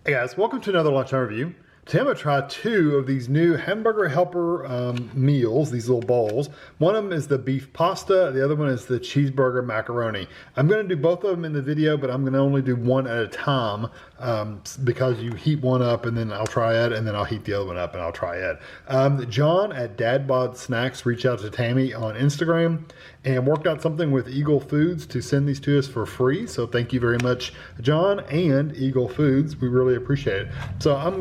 Hey guys, welcome to another Lunchtime review. Today I'm going to try two of these new Hamburger Helper meals, these little bowls. One of them is the beef pasta, the other one is the cheeseburger macaroni. I'm going to do both of them in the video, but I'm going to only do one at a time because you heat one up and then I'll try it, and then I'll heat the other one up and I'll try it. John at Dad Bod Snacks reached out to Tammy on Instagram and worked out something with Eagle Foods to send these to us for free. So thank you very much, John and Eagle Foods. We really appreciate it. So I'll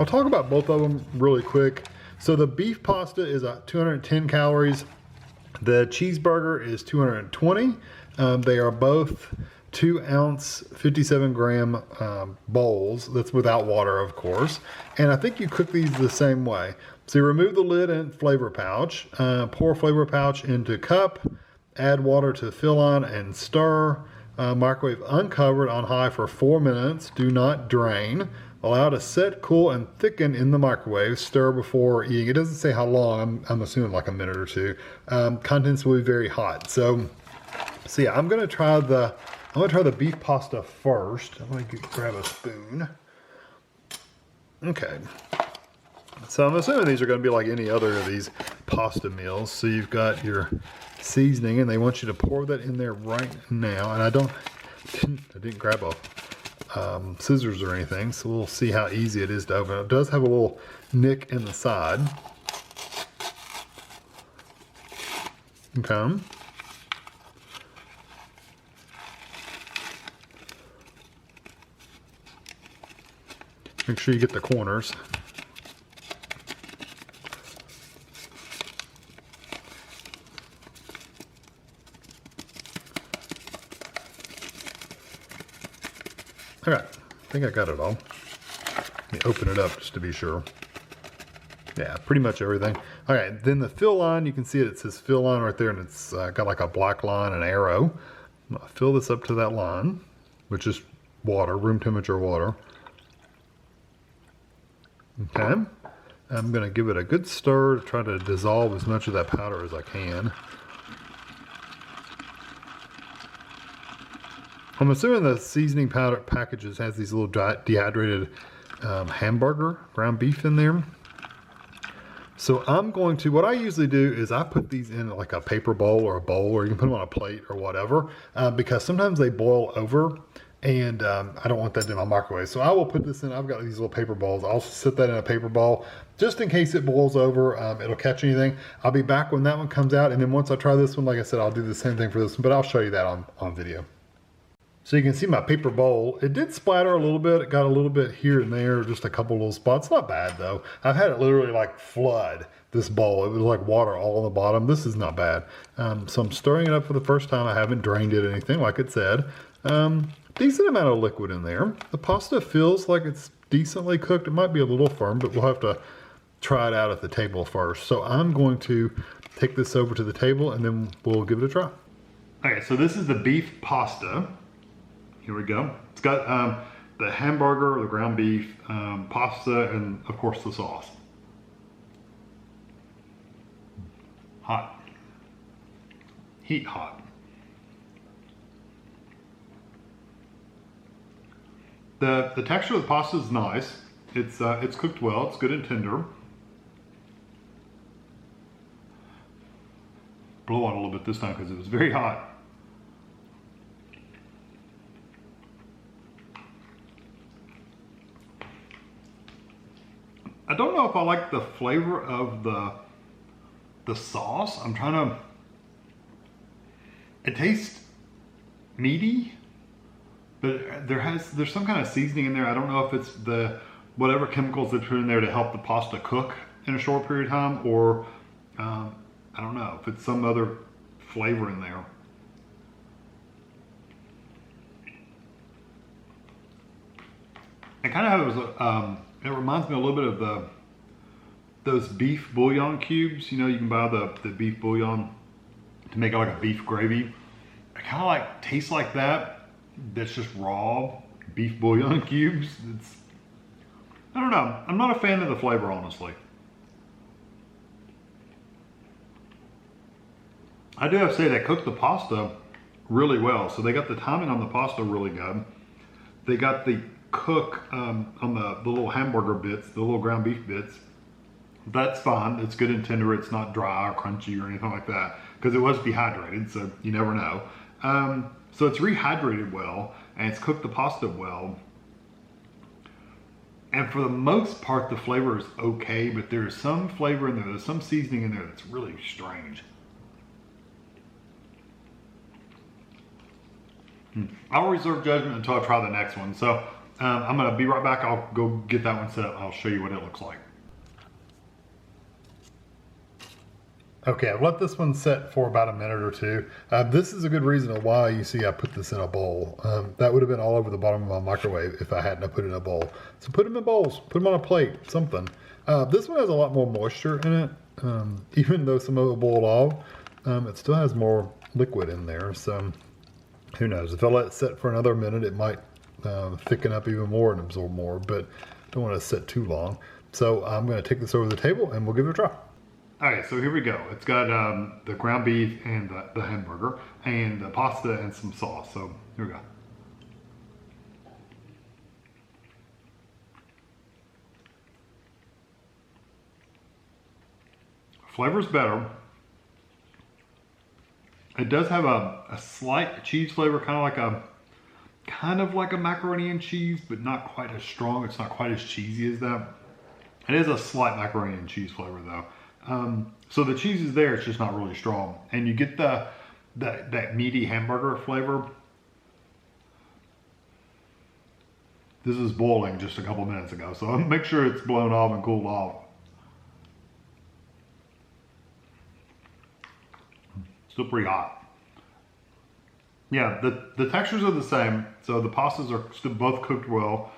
talk about both of them really quick. So the beef pasta is 210 calories. The cheeseburger is 220. They are both 2-ounce, 57-gram bowls. That's without water, of course. And I think you cook these the same way. So you remove the lid and flavor pouch, pour flavor pouch into cup, add water to fill on and stir. Microwave uncovered on high for 4 minutes. Do not drain. Allow to set, cool, and thicken in the microwave. Stir before eating. It doesn't say how long. I'm assuming like a minute or two. Contents will be very hot. So yeah, I'm gonna try the beef pasta first. I'm gonna grab a spoon. Okay. So I'm assuming these are gonna be like any other of these pasta meals. So you've got your seasoning, and they want you to pour that in there right now. And I didn't grab a scissors or anything, so we'll see how easy it is to open. It does have a little nick in the side. Okay. Make sure you get the corners. All right, I think I got it all. Let me open it up just to be sure. Yeah, pretty much everything. All right, then the fill line, you can see it says fill line right there, and it's got like a black line, an arrow. I'm gonna fill this up to that line, which is water, room temperature water. Okay, I'm gonna give it a good stir to try to dissolve as much of that powder as I can. I'm assuming the seasoning powder packages has these little dehydrated hamburger ground beef in there. So what I usually do is I put these in like a paper bowl or a bowl, or you can put them on a plate or whatever, because sometimes they boil over, and I don't want that in my microwave. So I will put this in, I've got these little paper bowls. I'll set that in a paper bowl just in case it boils over, it'll catch anything. I'll be back when that one comes out, and then once I try this one, like I said, I'll do the same thing for this one, but I'll show you that on video. So you can see my paper bowl. It did splatter a little bit. It got a little bit here and there, just a couple little spots. Not bad though. I've had it literally like flood this bowl. It was like water all on the bottom. This is not bad. So I'm stirring it up for the first time. I haven't drained it or anything, like it said. Decent amount of liquid in there. The pasta feels like it's decently cooked. It might be a little firm, but we'll have to try it out at the table first. So I'm going to take this over to the table, and then we'll give it a try. Okay, so this is the beef pasta. Here we go. It's got the hamburger, the ground beef, pasta, and of course the sauce. Hot. Heat hot. The texture of the pasta is nice. It's cooked well. It's good and tender. Blow on a little bit this time because it was very hot. I don't know if I like the flavor of the sauce. It tastes meaty, but there's some kind of seasoning in there. I don't know if it's the whatever chemicals they put in there to help the pasta cook in a short period of time, or I don't know if it's some other flavor in there. It kind of has it reminds me a little bit of those beef bouillon cubes. You know, you can buy the beef bouillon to make it like a beef gravy. It kind of like tastes like that. That's just raw beef bouillon cubes. I don't know. I'm not a fan of the flavor, honestly. I do have to say they cooked the pasta really well. So they got the timing on the pasta really good. They got the cook on the little hamburger bits, the little ground beef bits, that's fine. It's good and tender. It's not dry or crunchy or anything like that because it was dehydrated, so you never know. So it's rehydrated well and it's cooked the pasta well. And for the most part, the flavor is okay, but there's some flavor in there. There's some seasoning in there that's really strange. I'll reserve judgment until I try the next one. So I'm gonna be right back. I'll go get that one set up. I'll show you what it looks like. Okay, I've let this one set for about a minute or two. This is a good reason why you see I put this in a bowl. That would have been all over the bottom of my microwave if I hadn't put it in a bowl. So put them in bowls, put them on a plate, something. This one has a lot more moisture in it. Even though some of it boiled off, it still has more liquid in there. So who knows? If I let it set for another minute, it might thicken up even more and absorb more, but I don't want to set too long. So I'm going to take this over the table and we'll give it a try. All right, so here we go. It's got the ground beef and the hamburger and the pasta and some sauce. So here we go. Flavor's better. It does have a slight cheese flavor, kind of like a macaroni and cheese, but not quite as strong. It's not quite as cheesy as that. It is a slight macaroni and cheese flavor though. So the cheese is there, it's just not really strong. And you get that meaty hamburger flavor. This is boiling just a couple minutes ago, so make sure it's blown off and cooled off. Still pretty hot. Yeah, the textures are the same. So the pastas are still both cooked well.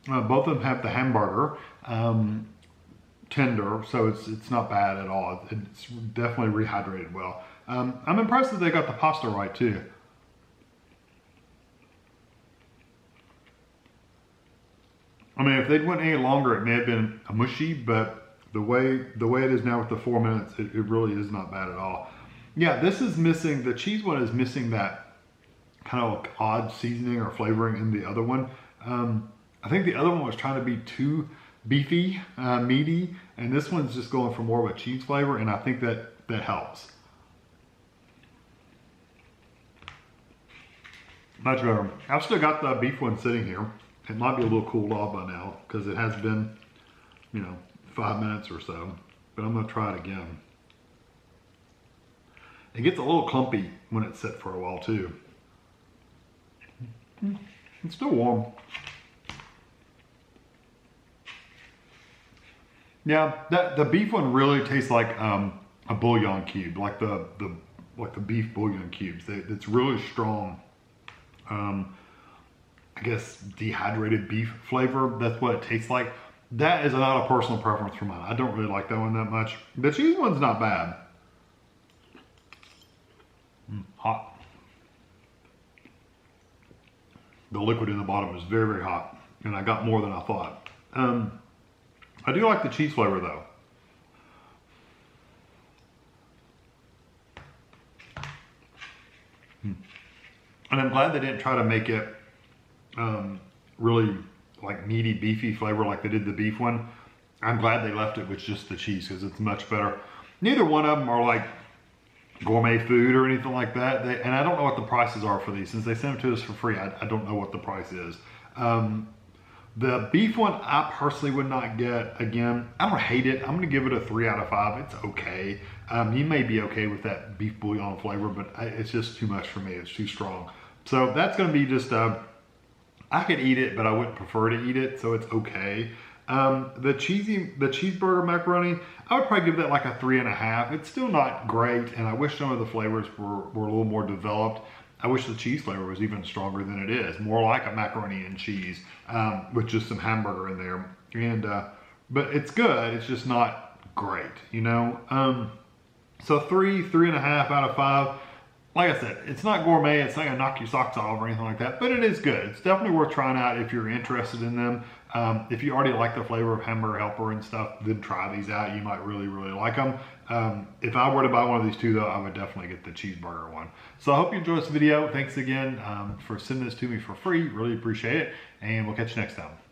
Both of them have the hamburger. Tender, so it's not bad at all. It's definitely rehydrated well. I'm impressed that they got the pasta right too. I mean, if they'd went any longer, it may have been a mushy, but the way it is now with the 4 minutes, it really is not bad at all. Yeah, this is missing, the cheese one is missing that kind of like odd seasoning or flavoring in the other one. I think the other one was trying to be too beefy, meaty, and this one's just going for more of a cheese flavor, and I think that helps. Much better. I've still got the beef one sitting here. It might be a little cooled off by now because it has been, 5 minutes or so, but I'm gonna try it again. It gets a little clumpy when it's set for a while too. It's still warm. Yeah, the beef one really tastes like a bouillon cube, like the beef bouillon cubes. It's really strong. I guess dehydrated beef flavor. That's what it tastes like. That is not a personal preference for mine. I don't really like that one that much. The cheese one's not bad. Hot. The liquid in the bottom is very, very hot, and I got more than I thought. I do like the cheese flavor though. And I'm glad they didn't try to make it really like meaty, beefy flavor like they did the beef one. I'm glad they left it with just the cheese because it's much better. Neither one of them are like gourmet food or anything like that. And I don't know what the prices are for these. Since they sent them to us for free, I don't know what the price is. The beef one, I personally would not get. Again, I don't hate it. I'm gonna give it a 3 out of 5. It's okay. You may be okay with that beef bouillon flavor, but it's just too much for me. It's too strong. So that's gonna be just, I could eat it, but I wouldn't prefer to eat it, so it's okay. The cheeseburger macaroni, I would probably give that like a 3.5. It's still not great, and I wish some of the flavors were a little more developed. I wish the cheese flavor was even stronger than it is. More like a macaroni and cheese with just some hamburger in there. And but it's good. It's just not great, So 3.5 out of 5. Like I said, it's not gourmet. It's not gonna knock your socks off or anything like that. But it is good. It's definitely worth trying out if you're interested in them. If you already like the flavor of Hamburger Helper and stuff, then try these out. You might really, really like them. If I were to buy one of these two though, I would definitely get the cheeseburger one. So I hope you enjoyed this video. Thanks again for sending this to me for free. Really appreciate it. And we'll catch you next time.